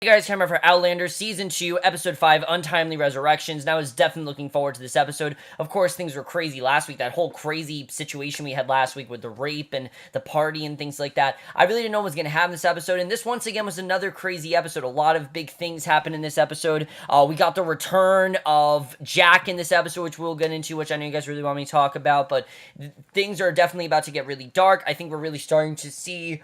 Hey guys, camera for Outlander Season 2, Episode 5, Untimely Resurrections. Now I was definitely looking forward to this episode. Of course, things were crazy last week. That whole crazy situation we had last week with the rape and the party and things like that. I really didn't know what was going to happen this episode, and this once again was another crazy episode. A lot of big things happened in this episode. We got the return of Jack in this episode, which we'll get into, which I know you guys really want me to talk about, but things are definitely about to get really dark. I think we're really starting to see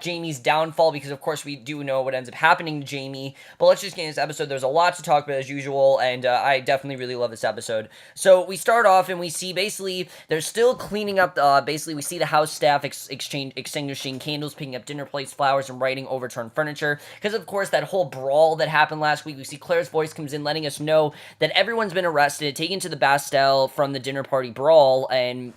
Jamie's downfall, because of course we do know what ends up happening to Jamie. But let's just get into this episode. There's a lot to talk about as usual, and I definitely really love this episode. So we start off and we see basically they're still cleaning up. Basically we see the house staff extinguishing candles, picking up dinner plates, flowers, and writing overturned furniture. Because of course that whole brawl that happened last week, we see Claire's voice comes in letting us know that everyone's been arrested, taken to the Bastille from the dinner party brawl, and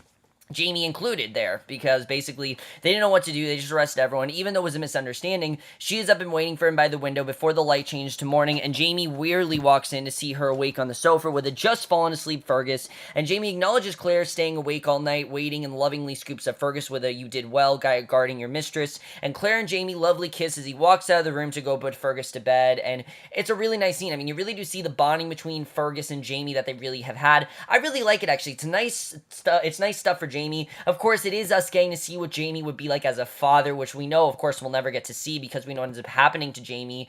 Jamie included there, because basically they didn't know what to do. They just arrested everyone. Even though it was a misunderstanding, she is up and waiting for him by the window before the light changed to morning, and Jamie weirdly walks in to see her awake on the sofa with a just fallen asleep Fergus, and Jamie acknowledges Claire staying awake all night, waiting, and lovingly scoops up Fergus with a "you did well, guy guarding your mistress," and Claire and Jamie lovely kiss as he walks out of the room to go put Fergus to bed, and it's a really nice scene. I mean, you really do see the bonding between Fergus and Jamie that they really have had. I really like it, actually. It's nice stuff for Jamie. Of course, it is us getting to see what Jamie would be like as a father, which we know, of course, we'll never get to see because we know what ends up happening to Jamie,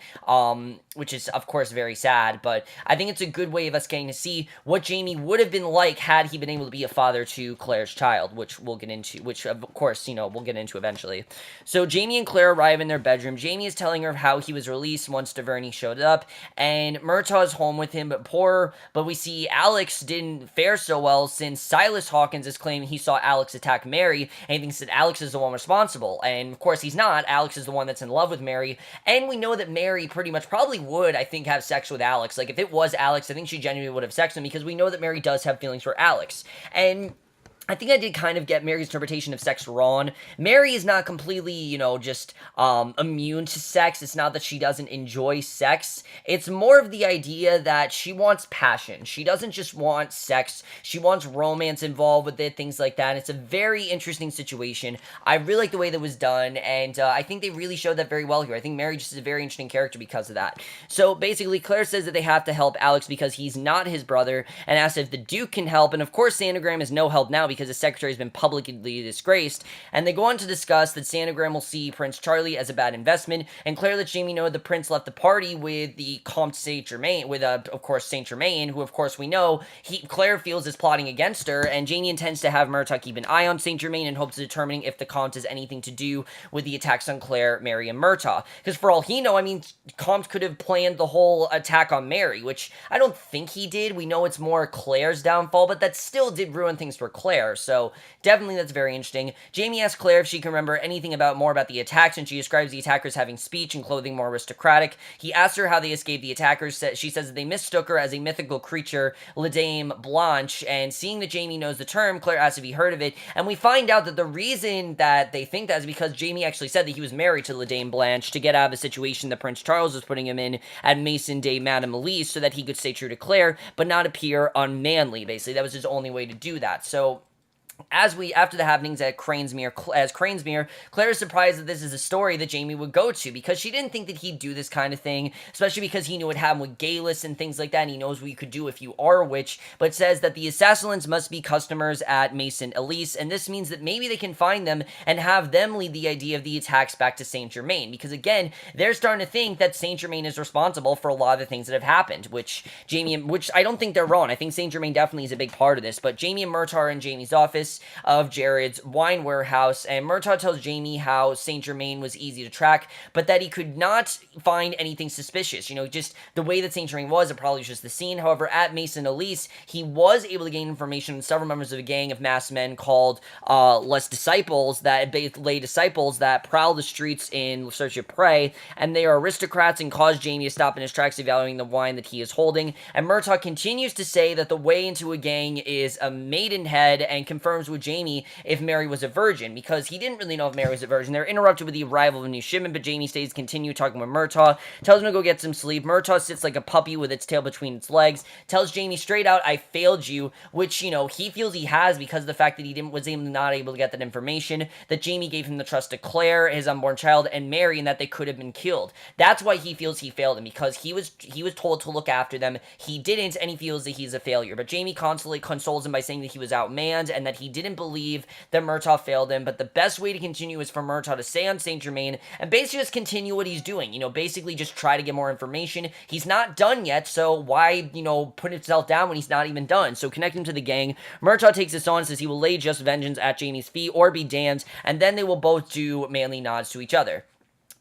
which is, of course, very sad. But I think it's a good way of us getting to see what Jamie would have been like had he been able to be a father to Claire's child, which we'll get into, which, of course, we'll get into eventually. So Jamie and Claire arrive in their bedroom. Jamie is telling her how he was released once Taverny showed up, and Murtaugh's home with him, but we see Alex didn't fare so well, since Silas Hawkins is claiming he saw Alex attack Mary, and he thinks that Alex is the one responsible, and of course he's not. Alex is the one that's in love with Mary, and we know that Mary pretty much probably would, I think, have sex with Alex. Like, if it was Alex, I think she genuinely would have sex with him, because we know that Mary does have feelings for Alex, and I think I did kind of get Mary's interpretation of sex wrong. Mary is not completely, just immune to sex. It's not that she doesn't enjoy sex. It's more of the idea that she wants passion. She doesn't just want sex. She wants romance involved with it, things like that. It's a very interesting situation. I really like the way that was done, and I think they really showed that very well here. I think Mary just is a very interesting character because of that. So basically, Claire says that they have to help Alex because he's not his brother, and asks if the Duke can help, and of course Santagram is no help now because the secretary has been publicly disgraced, and they go on to discuss that Santagram will see Prince Charlie as a bad investment, and Claire lets Jamie know the prince left the party with the Comte Saint-Germain, with, of course, Saint-Germain, who, of course, we know Claire feels is plotting against her, and Jamie intends to have Murtaugh keep an eye on Saint-Germain in hopes of determining if the Comte has anything to do with the attacks on Claire, Mary, and Murtaugh, because for all he know, I mean, Comte could have planned the whole attack on Mary, which I don't think he did. We know it's more Claire's downfall, but that still did ruin things for Claire, so definitely that's very interesting. Jamie asks Claire if she can remember anything more about the attacks, and she describes the attackers having speech and clothing more aristocratic. He asks her how they escaped the attackers. She says that they mistook her as a mythical creature, La Dame Blanche, and seeing that Jamie knows the term, Claire asks if he heard of it, and we find out that the reason that they think that is because Jamie actually said that he was married to La Dame Blanche to get out of a situation that Prince Charles was putting him in at Maison de Madame Elise so that he could stay true to Claire, but not appear unmanly, basically. That was his only way to do that. So after the happenings at Cranesmere, Claire is surprised that this is a story that Jamie would go to, because she didn't think that he'd do this kind of thing, especially because he knew what happened with Galus and things like that, and he knows what you could do if you are a witch, but says that the assassins must be customers at Maison Elise, and this means that maybe they can find them and have them lead the idea of the attacks back to Saint-Germain, because again, they're starting to think that Saint-Germain is responsible for a lot of the things that have happened, which I don't think they're wrong. I think Saint-Germain definitely is a big part of this, but Jamie and Murtaugh are in Jamie's office of Jared's wine warehouse, and Murtaugh tells Jamie how Saint-Germain was easy to track, but that he could not find anything suspicious. Just the way that Saint-Germain was, it probably was just the scene. However, at Maison Elise, he was able to gain information on several members of a gang of masked men called Les Disciples, lay disciples that prowl the streets in search of prey, and they are aristocrats and cause Jamie to stop in his tracks evaluating the wine that he is holding. And Murtaugh continues to say that the way into a gang is a maidenhead, and confirms confirms with Jamie if Mary was a virgin, because he didn't really know if Mary was a virgin. They're interrupted with the arrival of a new shipment, but Jamie stays continue talking with Murtaugh, tells him to go get some sleep. Murtaugh sits like a puppy with its tail between its legs, tells Jamie straight out, I failed you, which, he feels he has because of the fact that he was not able to get that information, that Jamie gave him the trust to Claire, his unborn child, and Mary, and that they could have been killed. That's why he feels he failed him, because he was told to look after them. He didn't, and he feels that he's a failure. But Jamie constantly consoles him by saying that he was outmanned and that he didn't believe that Murtaugh failed him, but the best way to continue is for Murtaugh to stay on Saint Germain and basically just continue what he's doing. Basically just try to get more information. He's not done yet, so why, put himself down when he's not even done? So connect him to the gang. Murtaugh takes this on and says he will lay just vengeance at Jamie's feet or be damned, and then they will both do manly nods to each other.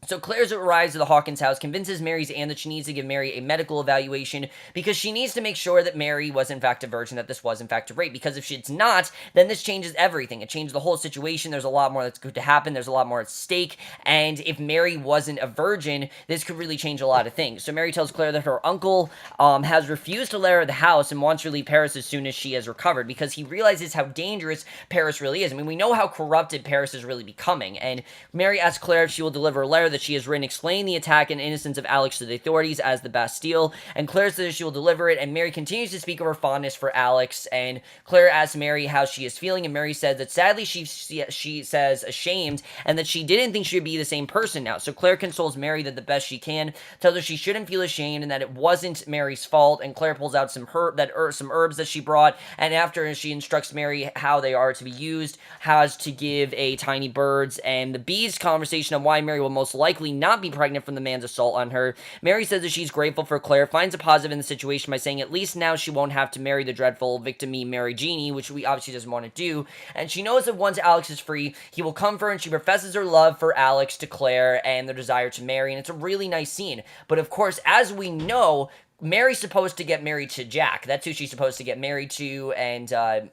So Claire arrives at the Hawkins house, convinces Mary's aunt that she needs to give Mary a medical evaluation because she needs to make sure that Mary was in fact a virgin, that this was in fact a rape, because if it's not, then this changes everything. It changes the whole situation. There's a lot more that's going to happen. There's a lot more at stake, and if Mary wasn't a virgin, this could really change a lot of things. So Mary tells Claire that her uncle has refused to let her out of the house and wants to leave Paris as soon as she has recovered, because he realizes how dangerous Paris really is. I mean, we know how corrupted Paris is really becoming, and Mary asks Claire if she will deliver a letter that she has written explaining the attack and innocence of Alex to the authorities as the Bastille, and Claire says she will deliver it, and Mary continues to speak of her fondness for Alex, and Claire asks Mary how she is feeling, and Mary says that sadly she says ashamed, and that she didn't think she would be the same person now. So Claire consoles Mary that the best she can, tells her she shouldn't feel ashamed, and that it wasn't Mary's fault, and Claire pulls out some herbs that she brought, and after she instructs Mary how they are to be used, has to give a tiny birds and the bees conversation on why Mary will most likely not be pregnant from the man's assault on her. Mary says that she's grateful for Claire, finds a positive in the situation by saying at least now she won't have to marry the dreadful victim-y Mary Jeannie, which we obviously doesn't want to do, and she knows that once Alex is free, he will come for her, and she professes her love for Alex to Claire and their desire to marry, and it's a really nice scene. But of course, as we know, Mary's supposed to get married to Jack. That's who she's supposed to get married to, and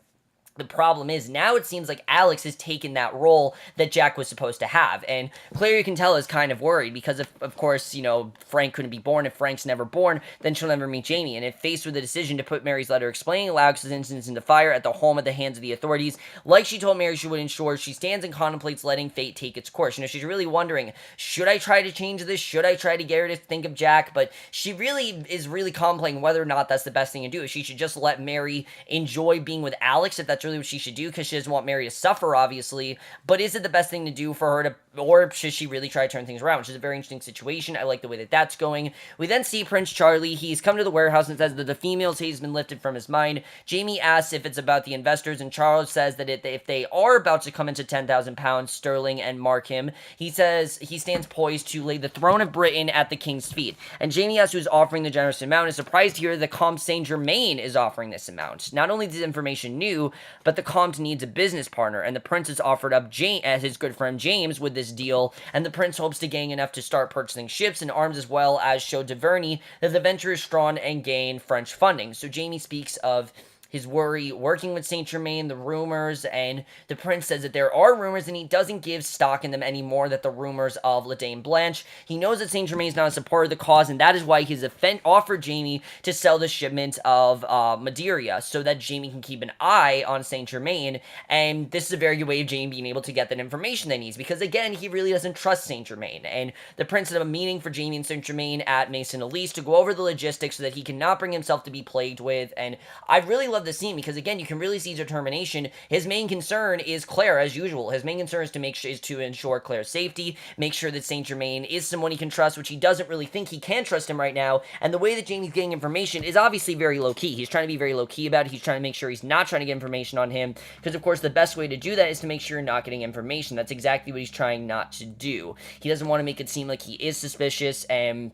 the problem is, now it seems like Alex has taken that role that Jack was supposed to have, and Claire, you can tell, is kind of worried, because of course, Frank couldn't be born. If Frank's never born, then she'll never meet Jamie, and if faced with the decision to put Mary's letter explaining Alex's incidents into fire at the home at the hands of the authorities, like she told Mary she would ensure, she stands and contemplates letting fate take its course. She's really wondering, should I try to change this? Should I try to get her to think of Jack? But she really is contemplating whether or not that's the best thing to do. If she should just let Mary enjoy being with Alex, if that's really what she should do, because she doesn't want Mary to suffer, obviously, but is it the best thing to do for her to, or should she really try to turn things around, which is a very interesting situation. I like the way that that's going. We then see Prince Charlie. He's come to the warehouse and says that the female taste has been lifted from his mind. Jamie asks if it's about the investors, and Charles says that if they are about to come into 10,000 pounds sterling and mark him, he says he stands poised to lay the throne of Britain at the king's feet. And Jamie asks who's offering the generous amount, and is surprised to hear that Comte Saint Germain is offering this amount. Not only is this information new, but the Comte needs a business partner, and the prince has offered up as his good friend James with this deal, and the prince hopes to gain enough to start purchasing ships and arms, as well as show Duvernay that the venture is strong and gain French funding. So Jamie speaks of his worry working with Saint Germain, the rumors, and the prince says that there are rumors, and he doesn't give stock in them anymore, that the rumors of La Dame Blanche. He knows that Saint Germain is not a supporter of the cause, and that is why he's offered Jamie to sell the shipment of Madeira, so that Jamie can keep an eye on Saint Germain, and this is a very good way of Jamie being able to get that information that he needs, because again, he really doesn't trust Saint Germain, and the prince set up a meeting for Jamie and Saint Germain at Maison Elise to go over the logistics so that he cannot bring himself to be plagued with, and I really love the scene, because again, you can really see his determination. His main concern is Claire, as usual. His main concern is to ensure Claire's safety, make sure that Saint Germain is someone he can trust, which he doesn't really think he can trust him right now, and the way that Jamie's getting information is obviously very low-key. He's trying to be very low-key about it. He's trying to make sure he's not trying to get information on him, because of course the best way to do that is to make sure you're not getting information. That's exactly what he's trying not to do. He doesn't want to make it seem like he is suspicious, and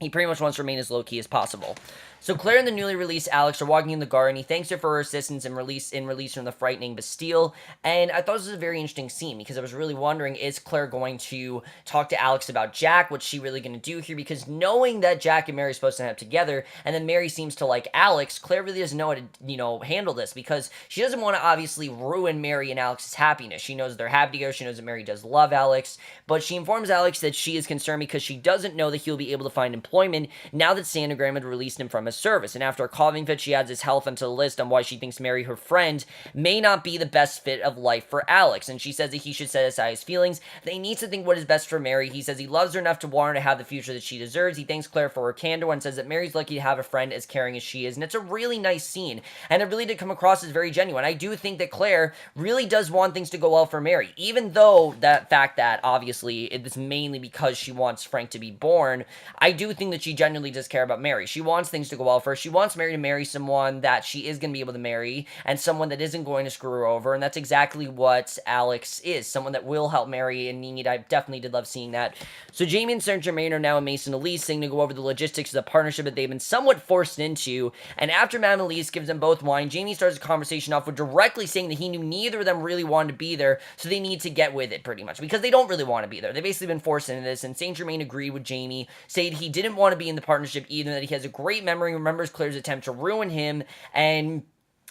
he pretty much wants to remain as low-key as possible. So Claire and the newly released Alex are walking in the garden. He thanks her for her assistance in release from the frightening Bastille. And I thought this was a very interesting scene, because I was really wondering, is Claire going to talk to Alex about Jack? What's she really going to do here? Because knowing that Jack and Mary are supposed to end up together, and then Mary seems to like Alex, Claire really doesn't know how to, handle this, because she doesn't want to obviously ruin Mary and Alex's happiness. She knows they're happy together. She knows that Mary does love Alex, but she informs Alex that she is concerned because she doesn't know that he'll be able to find employment employment now that Sandagram had released him from his service. And after a coughing fit, she adds his health onto the list on why she thinks Mary, her friend, may not be the best fit of life for Alex. And she says that he should set aside his feelings, that he needs to think what is best for Mary. He says he loves her enough to want her to have the future that she deserves. He thanks Claire for her candor and says that Mary's lucky to have a friend as caring as she is. And it's a really nice scene. And it really did come across as very genuine. I do think that Claire really does want things to go well for Mary, even though that fact that obviously it is mainly because she wants Frank to be born. I do think that she genuinely does care about Mary. She wants things to go well for her. She wants Mary to marry someone that she is going to be able to marry and someone that isn't going to screw her over. And that's exactly what Alex is, someone that will help Mary in need. I definitely did love seeing that. So Jamie and Saint Germain are now in Mason Elise, saying to go over the logistics of the partnership that they've been somewhat forced into. And after Madame Elise gives them both wine, Jamie starts the conversation off with directly saying that he knew neither of them really wanted to be there, so they need to get with it pretty much, because they don't really want to be there. They've basically been forced into this, and Saint Germain agreed with Jamie, saying he didn't want to be in the partnership either, that he has a great memory, remembers Claire's attempt to ruin him, and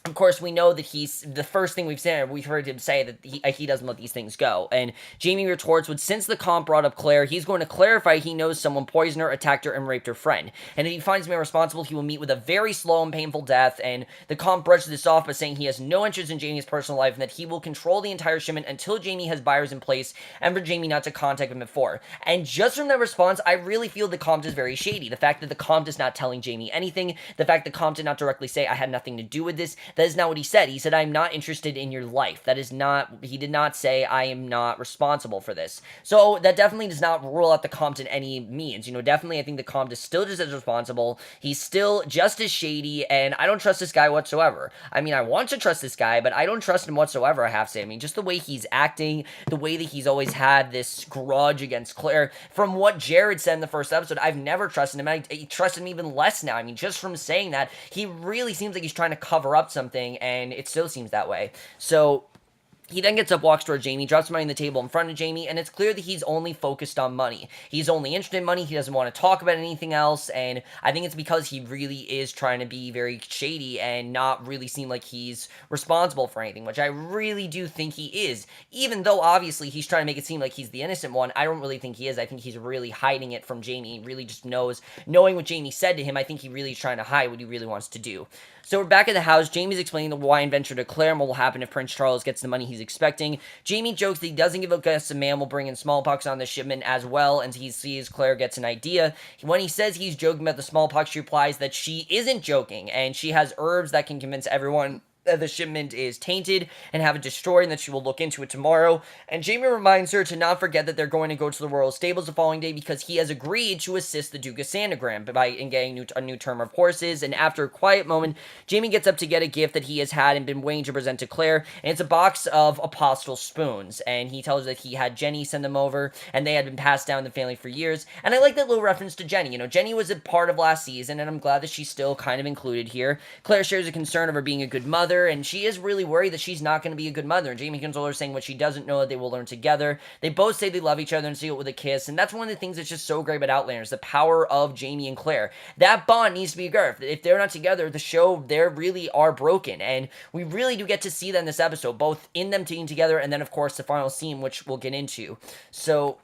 of course, we know that he's, the first thing we've heard him say that he doesn't let these things go. And Jamie retorts with, since the comp brought up Claire, he's going to clarify he knows someone poisoned her, attacked her, and raped her friend. And if he finds me responsible, he will meet with a very slow and painful death. And the comp brushes this off by saying he has no interest in Jamie's personal life and that he will control the entire shipment until Jamie has buyers in place and for Jamie not to contact him before. And just from that response, I really feel the comp is very shady. The fact that the comp is not telling Jamie anything, the fact that comp did not directly say, I had nothing to do with this, that is not what he said. He said, I'm not interested in your life. That is not, he did not say, I am not responsible for this. So that definitely does not rule out the comp in any means. You know, definitely I think the comp is still just as responsible. He's still just as shady, and I don't trust this guy whatsoever. I mean, I want to trust this guy, but I don't trust him whatsoever, I have to say. I mean, just the way he's acting, the way that he's always had this grudge against Claire. From what Jared said in the first episode, I've never trusted him. I trust him even less now. I mean, just from saying that, he really seems like he's trying to cover up something, and it still seems that way. So he then gets up, walks toward Jamie, drops money on the table in front of Jamie, and it's clear that he's only focused on money. He's only interested in money. He doesn't want to talk about anything else, and I think it's because he really is trying to be very shady and not really seem like he's responsible for anything, which I really do think he is. Even though, obviously, he's trying to make it seem like he's the innocent one, I don't really think he is. I think he's really hiding it from Jamie. He really just knows, knowing what Jamie said to him, I think he really is trying to hide what he really wants to do. So we're back at the house. Jamie's explaining the wine venture to Claire and what will happen if Prince Charles gets the money he's expecting. Jamie jokes that he doesn't give a guess a man will bring in smallpox on the shipment as well, and he sees Claire gets an idea. When he says he's joking about the smallpox, she replies that she isn't joking, and she has herbs that can convince everyone that the shipment is tainted and have it destroyed, and that she will look into it tomorrow. And Jamie reminds her to not forget that they're going to go to the royal stables the following day because he has agreed to assist the Duke of Sandagram by getting a new term of horses. And after a quiet moment, Jamie gets up to get a gift that he has had and been waiting to present to Claire, and it's a box of apostle spoons, and he tells her that he had Jenny send them over, and they had been passed down in the family for years. And I like that little reference to Jenny. You know, Jenny was a part of last season, and I'm glad that she's still kind of included here. Claire shares a concern of her being a good mother, and she is really worried that she's not going to be a good mother. And Jamie consoles her, saying what she doesn't know that they will learn together. They both say they love each other and seal it with a kiss, and that's one of the things that's just so great about Outlanders, the power of Jamie and Claire. That bond needs to be good. If they're not together, the show, they really are broken, and we really do get to see that in this episode, both in them being together and then, of course, the final scene, which we'll get into. So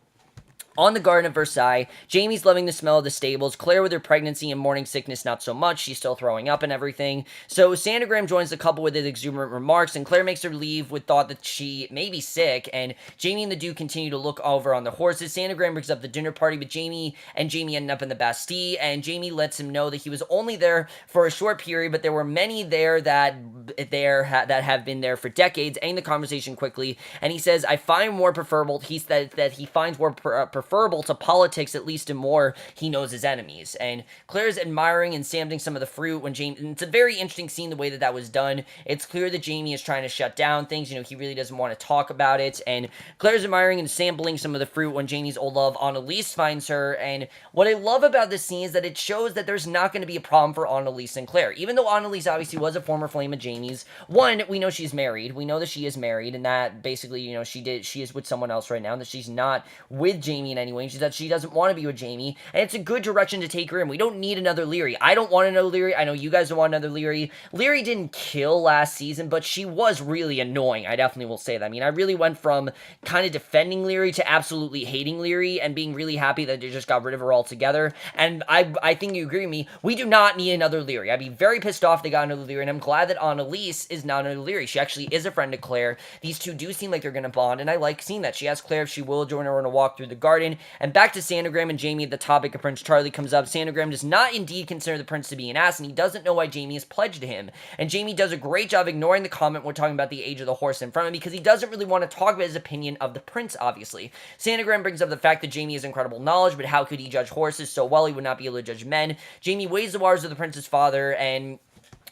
on the garden of Versailles, Jamie's loving the smell of the stables. Claire, with her pregnancy and morning sickness, not so much. She's still throwing up and everything. So Sandagram joins the couple with his exuberant remarks, and Claire makes her leave with thought that she may be sick, and Jamie and the Duke continue to look over on the horses. Sandagram brings up the dinner party with Jamie, and Jamie ended up in the Bastille, and Jamie lets him know that he was only there for a short period, but there were many there that have been there for decades, ending the conversation quickly, and he says, I find more preferable, he said that he finds more preferable to politics, at least in more he knows his enemies. And Claire's admiring and sampling some of the fruit when Jamie, and it's a very interesting scene the way that was done. It's clear that Jamie is trying to shut down things, you know, he really doesn't want to talk about it, and Claire's admiring and sampling some of the fruit when Jamie's old love Annalise finds her. And what I love about this scene is that it shows that there's not going to be a problem for Annalise and Claire, even though Annalise obviously was a former flame of Jamie's. One, we know she's married, we know that she is married, and that basically, you know, she is with someone else right now, that she's not with Jamie in any way, and she said she doesn't want to be with Jamie, and it's a good direction to take her in. We don't need another Leary. I don't want another Leary. I know you guys don't want another Leary. Leary didn't kill last season, but she was really annoying. I definitely will say that. I mean, I really went from kind of defending Leary to absolutely hating Leary and being really happy that they just got rid of her altogether. And I think you agree with me. We do not need another Leary. I'd be very pissed off they got another Leary, and I'm glad that Annalise is not another Leary. She actually is a friend of Claire. These two do seem like they're going to bond, and I like seeing that. She asks Claire if she will join her on a walk through the garden. And back to Sandergram and Jamie, the topic of Prince Charlie comes up. Sandergram does not indeed consider the prince to be an ass, and he doesn't know why Jamie is pledged to him. And Jamie does a great job ignoring the comment we're talking about the age of the horse in front of him, because he doesn't really want to talk about his opinion of the prince, obviously. Sandergram brings up the fact that Jamie has incredible knowledge, but how could he judge horses so well he would not be able to judge men? Jamie weighs the waters of the prince's father and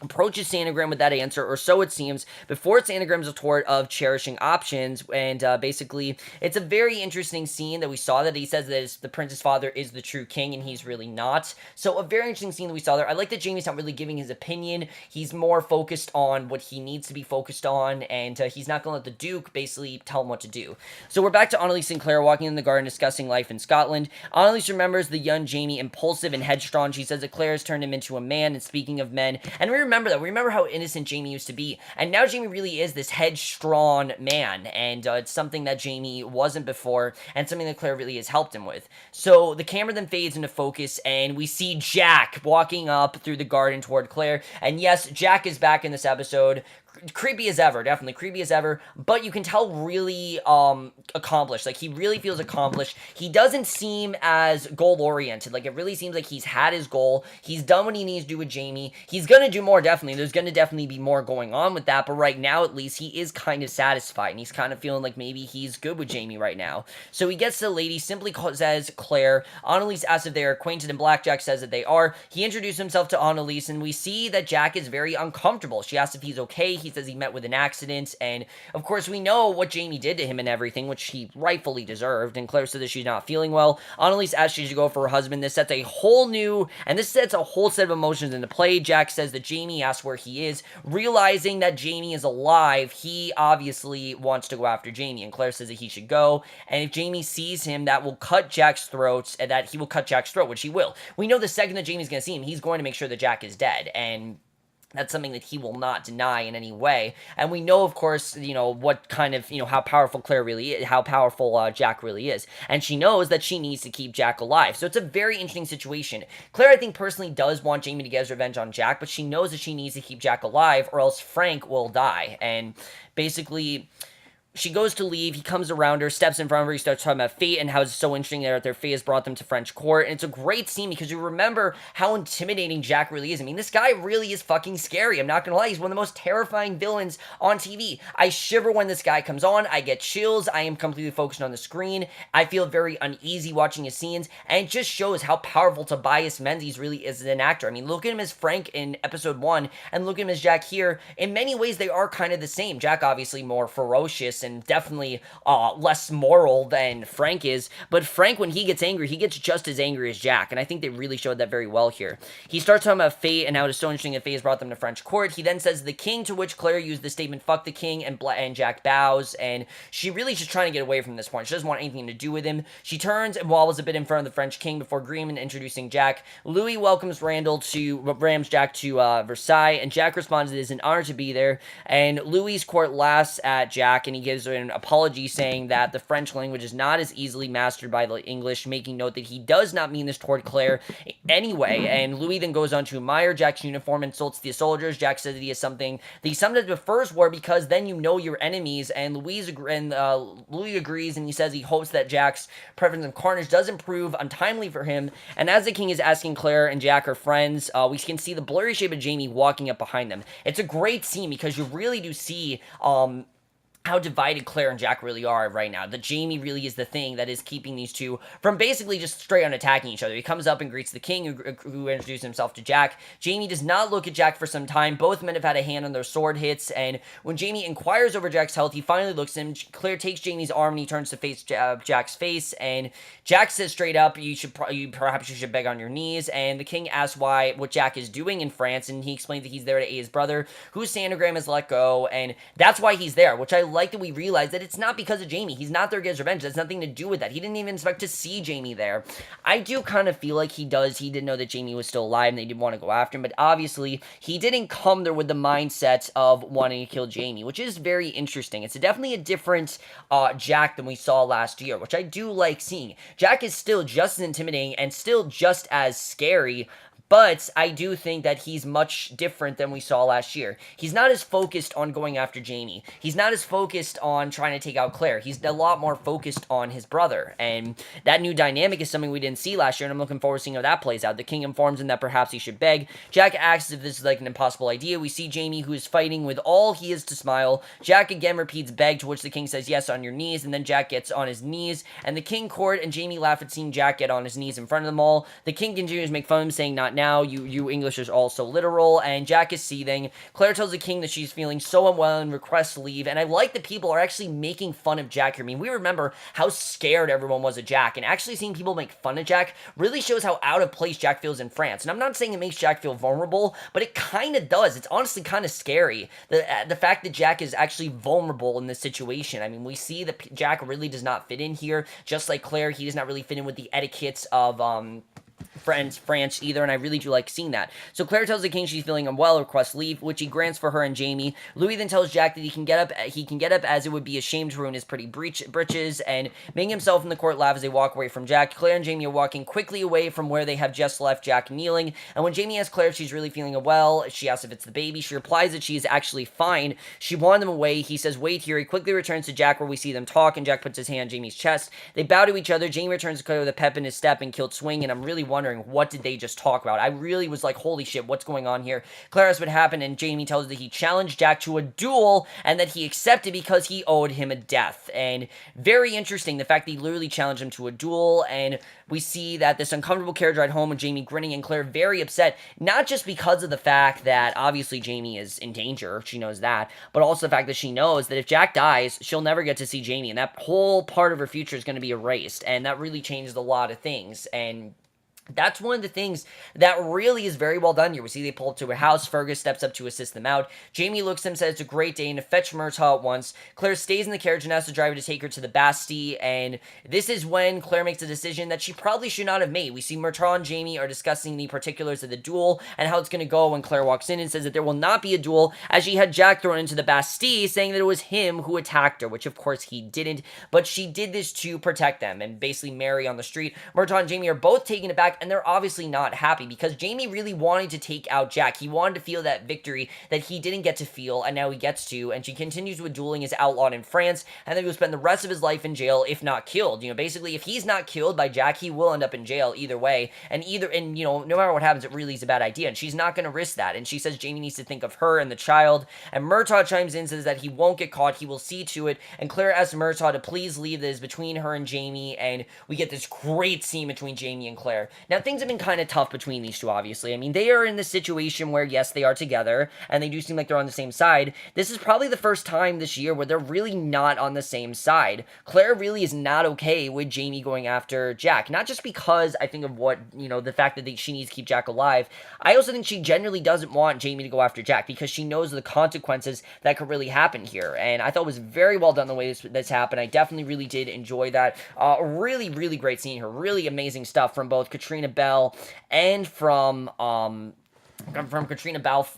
approaches Sandergram with that answer, or so it seems, before Sandergram's retort of cherishing options. And basically, it's a very interesting scene that we saw, that he says that the prince's father is the true king, and he's really not. So a very interesting scene that we saw there. I like that Jamie's not really giving his opinion. He's more focused on what he needs to be focused on, and he's not going to let the Duke basically tell him what to do. So we're back to Annalise and Claire walking in the garden discussing life in Scotland. Annalise remembers the young Jamie impulsive and headstrong. She says that Claire has turned him into a man, and speaking of men, and we remember that. We remember how innocent Jamie used to be, and now Jamie really is this headstrong man, and it's something that Jamie wasn't before, and something that Claire really has helped him with. So the camera then fades into focus, and we see Jack walking up through the garden toward Claire, and yes, Jack is back in this episode. Creepy as ever, definitely creepy as ever, but you can tell really accomplished. Like, he really feels accomplished. He doesn't seem as goal-oriented. Like, it really seems like he's had his goal. He's done what he needs to do with Jamie. He's gonna do more, definitely. There's gonna definitely be more going on with that, but right now, at least, he is kind of satisfied, and he's kind of feeling like maybe he's good with Jamie right now. So he gets to the lady, simply says Claire. Annalise asks if they are acquainted, and Blackjack says that they are. He introduces himself to Annalise, and we see that Jack is very uncomfortable. She asks if he's okay. He says he met with an accident, and of course we know what Jamie did to him and everything, which he rightfully deserved, and Claire says that she's not feeling well. Annalise asks she to go for her husband. This sets a whole set of emotions into play. Jack says that Jamie asks where he is. Realizing that Jamie is alive, he obviously wants to go after Jamie, and Claire says that he should go, and if Jamie sees him, that will cut Jack's throat, and that he will cut Jack's throat, which he will. We know the second that Jamie's going to see him, he's going to make sure that Jack is dead, and that's something that he will not deny in any way. And we know, of course, what kind of, how powerful Claire really is, how powerful Jack really is. And she knows that she needs to keep Jack alive. So it's a very interesting situation. Claire, I think, personally does want Jamie to get his revenge on Jack, but she knows that she needs to keep Jack alive, or else Frank will die. And basically, she goes to leave, he comes around her, steps in front of her, he starts talking about fate and how it's so interesting that their fate has brought them to French court, and it's a great scene because you remember how intimidating Jack really is. I mean, this guy really is fucking scary, I'm not gonna lie, he's one of the most terrifying villains on TV. I shiver when this guy comes on, I get chills, I am completely focused on the screen, I feel very uneasy watching his scenes, and it just shows how powerful Tobias Menzies really is as an actor. I mean, look at him as Frank in episode 1, and look at him as Jack here. In many ways, they are kind of the same. Jack obviously more ferocious, and definitely less moral than Frank is, but Frank, when he gets angry, he gets just as angry as Jack, and I think they really showed that very well here. He starts talking about fate and how it is so interesting that fate has brought them to French court. He then says the king, to which Claire used the statement, fuck the king, and Jack bows, and she really is just trying to get away from this point. She doesn't want anything to do with him. She turns and wobbles a bit in front of the French king before agreeing and introducing Jack. Louis welcomes Jack to Versailles, and Jack responds it is an honor to be there, and Louis' court laughs at Jack, and he gives an apology saying that the French language is not as easily mastered by the English, making note that he does not mean this toward Claire anyway, and Louis then goes on to admire Jack's uniform, insults the soldiers. Jack says that he is something that he sometimes prefers war because then you know your enemies, and Louis agrees, and he says he hopes that Jack's preference of carnage does improve untimely for him. And as the king is asking Claire and Jack are friends, we can see the blurry shape of Jamie walking up behind them. It's a great scene because you really do see how divided Claire and Jack really are right now. That Jamie really is the thing that is keeping these two from basically just straight on attacking each other. He comes up and greets the king, who introduces himself to Jack. Jamie does not look at Jack for some time. Both men have had a hand on their sword hits, and when Jamie inquires over Jack's health, he finally looks at him. Claire takes Jamie's arm, and he turns to face Jack's face, and Jack says straight up, perhaps you should beg on your knees, and the king asks what Jack is doing in France, and he explains that he's there to aid his brother, who Sandergram has let go, and that's why he's there, which I like that we realize that it's not because of Jamie. He's not there to get his revenge. That's nothing to do with that. He didn't even expect to see Jamie there. I do kind of feel like he did know that Jamie was still alive and they did want to go after him, but obviously he didn't come there with the mindset of wanting to kill Jamie, which is very interesting. It's definitely a different Jack than we saw last year, which I do like seeing. Jack is still just as intimidating and still just as scary, but I do think that he's much different than we saw last year. He's not as focused on going after Jamie. He's not as focused on trying to take out Claire. He's a lot more focused on his brother. And that new dynamic is something we didn't see last year, and I'm looking forward to seeing how that plays out. The king informs him that perhaps he should beg. Jack asks if this is like an impossible idea. We see Jamie, who is fighting with all he is to smile. Jack again repeats beg, to which the king says yes, on your knees, and then Jack gets on his knees, and the king court and Jamie laugh at seeing Jack get on his knees in front of them all. The king continues to make fun of him, saying not now, you English is also literal, and Jack is seething. Claire tells the king that she's feeling so unwell and requests leave, and I like that people are actually making fun of Jack here. I mean, we remember how scared everyone was of Jack, and actually seeing people make fun of Jack really shows how out of place Jack feels in France. And I'm not saying it makes Jack feel vulnerable, but it kind of does. It's honestly kind of scary, the fact that Jack is actually vulnerable in this situation. I mean, we see that Jack really does not fit in here, just like Claire. He does not really fit in with the etiquettes of France either, and I really do like seeing that. So Claire tells the king she's feeling unwell, requests leave, which he grants for her and Jamie. Louis then tells Jack that he can get up as it would be a shame to ruin his pretty breeches, and making himself in the court laugh as they walk away from Jack. Claire and Jamie are walking quickly away from where they have just left Jack kneeling, and when Jamie asks Claire if she's really feeling unwell, she asks if it's the baby. She replies that she is actually fine. She wanted them away. He says wait here. He quickly returns to Jack where we see them talk, and Jack puts his hand on Jamie's chest. They bow to each other. Jamie returns to Claire with a pep in his step and kilt swing, and I'm really wondering, what did they just talk about? I really was like, holy shit, what's going on here? Claire asks what happened, and Jamie tells her that he challenged Jack to a duel and that he accepted because he owed him a death. And very interesting, the fact that he literally challenged him to a duel, and we see that this uncomfortable carriage ride home with Jamie grinning and Claire very upset, not just because of the fact that obviously Jamie is in danger, she knows that, but also the fact that she knows that if Jack dies, she'll never get to see Jamie, and that whole part of her future is going to be erased, and that really changes a lot of things. And that's one of the things that really is very well done here. We see they pull up to a house. Fergus steps up to assist them out. Jamie looks at him, says it's a great day, and to fetch Murtaugh at once. Claire stays in the carriage and asks the driver to take her to the Bastille, and this is when Claire makes a decision that she probably should not have made. We see Murtaugh and Jamie are discussing the particulars of the duel and how it's going to go when Claire walks in and says that there will not be a duel, as she had Jack thrown into the Bastille, saying that it was him who attacked her, which of course he didn't, but she did this to protect them and basically Mary on the street. Murtaugh and Jamie are both taken aback, and they're obviously not happy because Jamie really wanted to take out Jack. He wanted to feel that victory that he didn't get to feel, and now he gets to, and she continues with dueling as outlawed in France, and then he will spend the rest of his life in jail if not killed. You know, basically, if he's not killed by Jack, he will end up in jail either way, and you know, no matter what happens, it really is a bad idea, and she's not going to risk that, and she says Jamie needs to think of her and the child, and Murtaugh chimes in, says that he won't get caught, he will see to it, and Claire asks Murtaugh to please leave this between her and Jamie, and we get this great scene between Jamie and Claire. Now, things have been kind of tough between these two, obviously. I mean, they are in this situation where, yes, they are together, and they do seem like they're on the same side. This is probably the first time this year where they're really not on the same side. Claire really is not okay with Jamie going after Jack. Not just because I think of what, you know, the fact that she needs to keep Jack alive. I also think she genuinely doesn't want Jamie to go after Jack because she knows the consequences that could really happen here. And I thought it was very well done the way this happened. I definitely really did enjoy that. Really, really great scene here. Really amazing stuff from both Katrina Bell and from Katrina Balfe,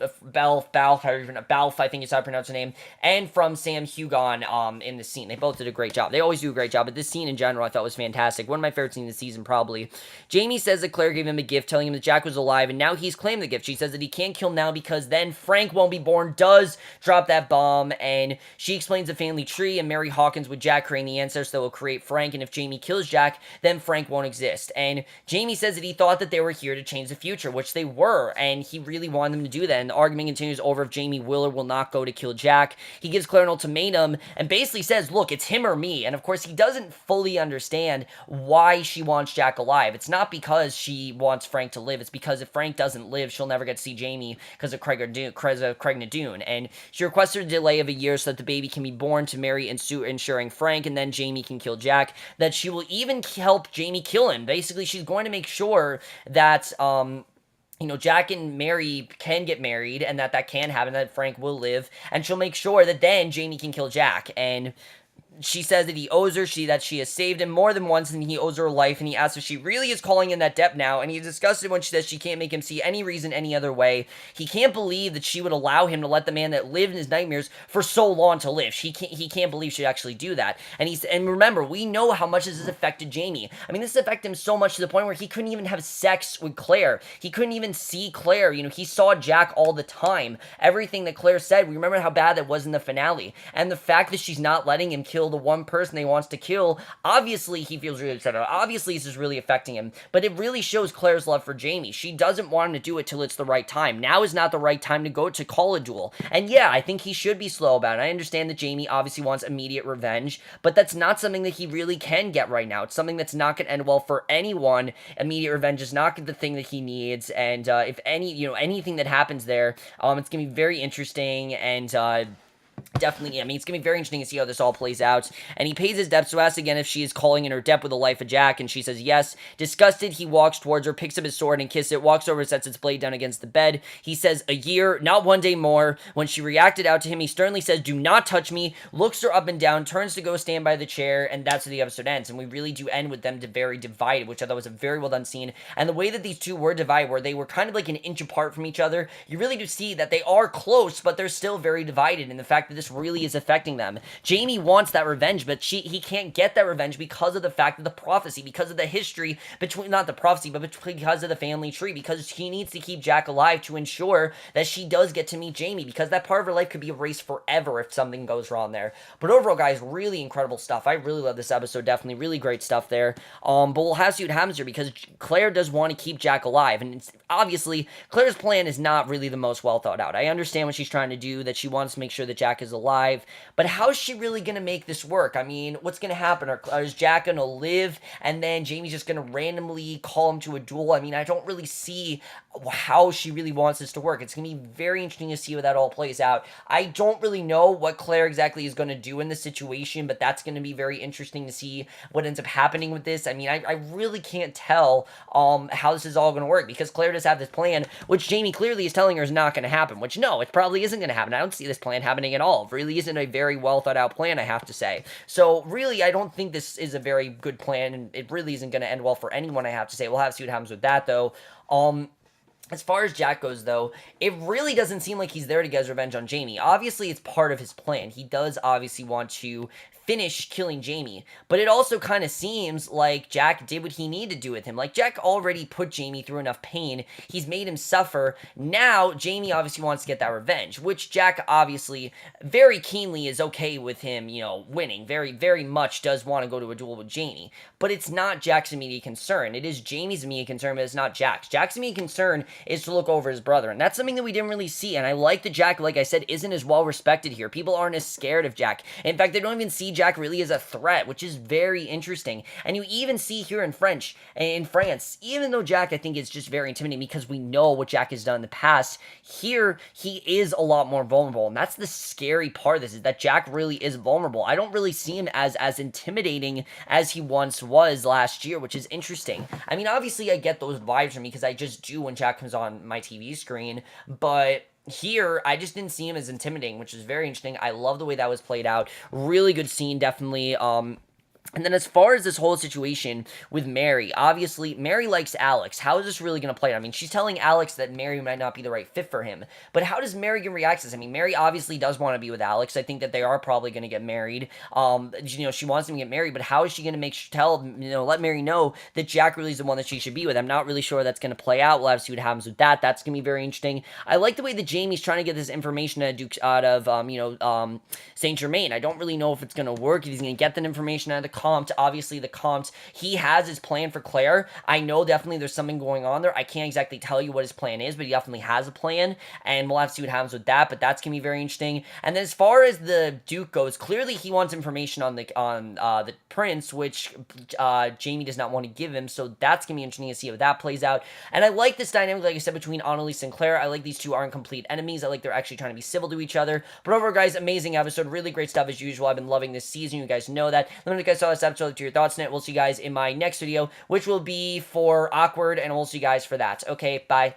I think is how I pronounce her name, and from Sam Hugon in the scene. They both did a great job. They always do a great job, but this scene in general I thought was fantastic. One of my favorite scenes of the season, probably. Jamie says that Claire gave him a gift, telling him that Jack was alive, and now he's claimed the gift. She says that he can't kill now because then Frank won't be born, does drop that bomb, and she explains the family tree, and Mary Hawkins with Jack creating the ancestors that will create Frank, and if Jamie kills Jack, then Frank won't exist. And Jamie says that he thought that they were here to change the future, which they were, and he really wanted them to do that, and the argument continues over if Jamie will or will not go to kill Jack. He gives Claire an ultimatum and basically says, look, it's him or me, and of course he doesn't fully understand why she wants Jack alive. It's not because she wants Frank to live, it's because if Frank doesn't live, she'll never get to see Jamie because of Craig Nadoon, and she requests a delay of a year so that the baby can be born to Mary ensuring Frank, and then Jamie can kill Jack, that she will even help Jamie kill him. Basically, she's going to make sure that, Jack and Mary can get married and that can happen, that Frank will live, and she'll make sure that then Jamie can kill Jack. And she says that he owes her, that she has saved him more than once, and he owes her life, and he asks if she really is calling in that debt now, and he's disgusted when she says she can't make him see any reason any other way. He can't believe that she would allow him to let the man that lived in his nightmares for so long to live. He can't believe she'd actually do that. And remember, we know how much this has affected Jamie. I mean, this has affected him so much to the point where he couldn't even have sex with Claire. He couldn't even see Claire. He saw Jack all the time. Everything that Claire said, we remember how bad that was in the finale. And the fact that she's not letting him kill the one person he wants to kill, obviously he feels really upset about. Obviously this is really affecting him, but it really shows Claire's love for Jamie. She doesn't want him to do it till it's the right time. Now is not the right time to go to call a duel. And yeah, I think he should be slow about it. I understand that Jamie obviously wants immediate revenge, but that's not something that he really can get right now. It's something that's not going to end well for anyone. Immediate revenge is not the thing that he needs, and if anything that happens there, it's going to be very interesting, and definitely, it's going to be very interesting to see how this all plays out. And he pays his debt, so asks again if she is calling in her debt with the life of Jack, and she says yes. Disgusted, he walks towards her, picks up his sword and kisses it, walks over, sets its blade down against the bed. He says, a year, not 1 day more. When she reacted out to him, he sternly says, do not touch me, looks her up and down, turns to go stand by the chair, and that's where the episode ends. And we really do end with them very divided, which I thought was a very well done scene. And the way that these two were divided, where they were kind of like an inch apart from each other, you really do see that they are close, but they're still very divided in the fact that this really is affecting them. Jamie wants that revenge, but he can't get that revenge because of the fact of the prophecy, because of the history between, not the prophecy, but because of the family tree, because he needs to keep Jack alive to ensure that she does get to meet Jamie, because that part of her life could be erased forever if something goes wrong there. But overall, guys, really incredible stuff. I really love this episode, definitely really great stuff there. But we'll have to see what happens here, because Claire does want to keep Jack alive, and obviously Claire's plan is not really the most well thought out. I understand what she's trying to do, that she wants to make sure that Jack is alive, but how is she really going to make this work? I mean, what's going to happen? Is Jack going to live, and then Jamie's just going to randomly call him to a duel? I mean, I don't really see how she really wants this to work. It's going to be very interesting to see how that all plays out. I don't really know what Claire exactly is going to do in this situation, but that's going to be very interesting to see what ends up happening with this. I mean, I really can't tell how this is all going to work, because Claire does have this plan, which Jamie clearly is telling her is not going to happen, which no, it probably isn't going to happen. I don't see this plan happening at all. It really isn't a very well thought out plan, I have to say. So really, I don't think this is a very good plan, and it really isn't going to end well for anyone, I have to say. We'll have to see what happens with that, though. As far as Jack goes, though, it really doesn't seem like he's there to get his revenge on Jamie. Obviously, it's part of his plan. He does obviously want to finish killing Jamie, but it also kind of seems like Jack did what he needed to do with him. Like, Jack already put Jamie through enough pain. He's made him suffer. Now, Jamie obviously wants to get that revenge, which Jack obviously very keenly is okay with him, winning. Very, very much does want to go to a duel with Jamie, but it's not Jack's immediate concern. It is Jamie's immediate concern, but it's not Jack's. Jack's immediate concern is to look over his brother, and that's something that we didn't really see, and I like that Jack, like I said, isn't as well respected here. People aren't as scared of Jack. In fact, they don't even see Jack really as a threat, which is very interesting. And you even see here in France, even though Jack, I think, is just very intimidating because we know what Jack has done in the past, here he is a lot more vulnerable, and that's the scary part of this, is that Jack really is vulnerable. I don't really see him as intimidating as he once was last year, which is interesting. I mean, obviously I get those vibes from me because I just do when Jack comes on my TV screen, but here, I just didn't see him as intimidating, which is very interesting. I love the way that was played out. Really good scene, definitely. And then as far as this whole situation with Mary, obviously, Mary likes Alex. How is this really going to play out? I mean, she's telling Alex that Mary might not be the right fit for him. But how does Mary react to this? I mean, Mary obviously does want to be with Alex. I think that they are probably going to get married. She wants him to get married, but how is she going to let Mary know that Jack really is the one that she should be with? I'm not really sure that's going to play out. We'll have to see what happens with that. That's going to be very interesting. I like the way that Jamie's trying to get this information out of Saint Germain. I don't really know if it's going to work, if he's going to get that information out of the Comte. Obviously, the Comte, he has his plan for Claire. I know definitely there's something going on there. I can't exactly tell you what his plan is, but he definitely has a plan, and we'll have to see what happens with that, but that's going to be very interesting. And then as far as the Duke goes, clearly he wants information on the prince, which Jamie does not want to give him, so that's going to be interesting to see how that plays out. And I like this dynamic, like I said, between Annalise and Claire. I like these two aren't complete enemies. I like they're actually trying to be civil to each other. But overall, guys, amazing episode. Really great stuff as usual. I've been loving this season. You guys know that. Let me know if you guys saw this episode, to your thoughts on it. We'll see you guys in my next video, which will be for Awkward, and we'll see you guys for that. Okay, bye.